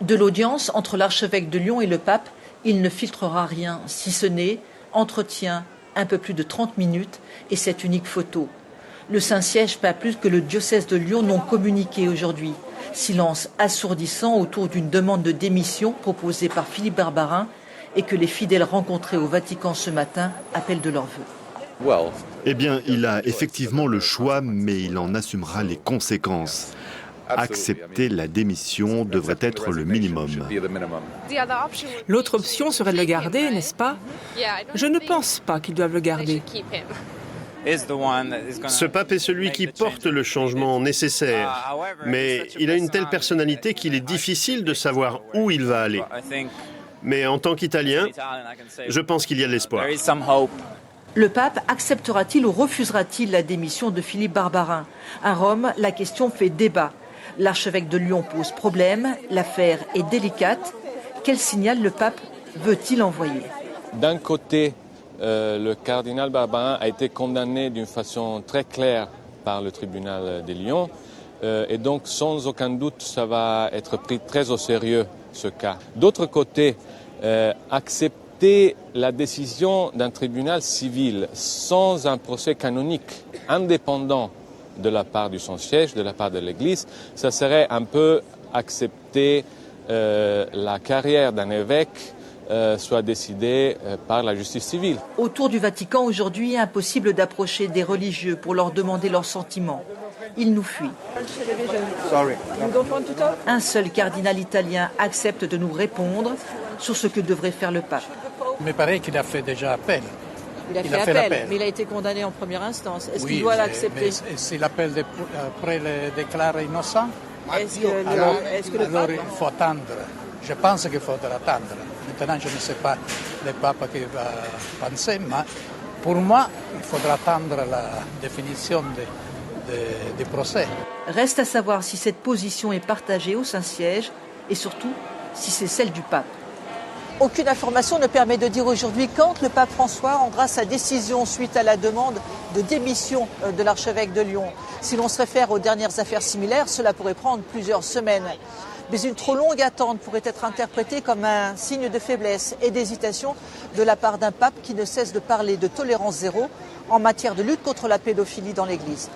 De l'audience entre l'archevêque de Lyon et le pape, il ne filtrera rien, si ce n'est entretien, un peu plus de 30 minutes et cette unique photo. Le Saint-Siège, pas plus que le diocèse de Lyon, n'ont communiqué aujourd'hui. Silence assourdissant autour d'une demande de démission proposée par Philippe Barbarin et que les fidèles rencontrés au Vatican ce matin appellent de leurs vœux. Eh bien, il a effectivement le choix, mais il en assumera les conséquences. Accepter la démission devrait être le minimum. L'autre option serait de le garder, n'est-ce pas? Je ne pense pas qu'ils doivent le garder. Ce pape est celui qui porte le changement nécessaire, mais il a une telle personnalité qu'il est difficile de savoir où il va aller. Mais en tant qu'Italien, je pense qu'il y a de l'espoir. Le pape acceptera-t-il ou refusera-t-il la démission de Philippe Barbarin? À Rome, la question fait débat. L'archevêque de Lyon pose problème, l'affaire est délicate. Quel signal le pape veut-il envoyer? D'un côté, le cardinal Barbarin a été condamné d'une façon très claire par le tribunal de Lyon et donc sans aucun doute ça va être pris très au sérieux ce cas. D'autre côté, accepter la décision d'un tribunal civil sans un procès canonique indépendant de la part du Saint-Siège, de la part de l'Église, ça serait un peu accepter la carrière d'un évêque soit décidée par la justice civile. Autour du Vatican aujourd'hui, impossible d'approcher des religieux pour leur demander leurs sentiments. Ils nous fuient. Un seul cardinal italien accepte de nous répondre sur ce que devrait faire le pape. Il me paraît qu'il a fait déjà appel. Il a fait appel, mais il a été condamné en première instance. Est-ce qu'il doit l'accepter? Si l'appel après le déclare innocent, alors il faut attendre. Je pense qu'il faudra attendre. Maintenant, je ne sais pas le pape qui va penser, mais pour moi, il faudra attendre la définition du procès. Reste à savoir si cette position est partagée au Saint-Siège et surtout si c'est celle du pape. Aucune information ne permet de dire aujourd'hui quand le pape François rendra sa décision suite à la demande de démission de l'archevêque de Lyon. Si l'on se réfère aux dernières affaires similaires, cela pourrait prendre plusieurs semaines. Mais une trop longue attente pourrait être interprétée comme un signe de faiblesse et d'hésitation de la part d'un pape qui ne cesse de parler de tolérance zéro en matière de lutte contre la pédophilie dans l'Église.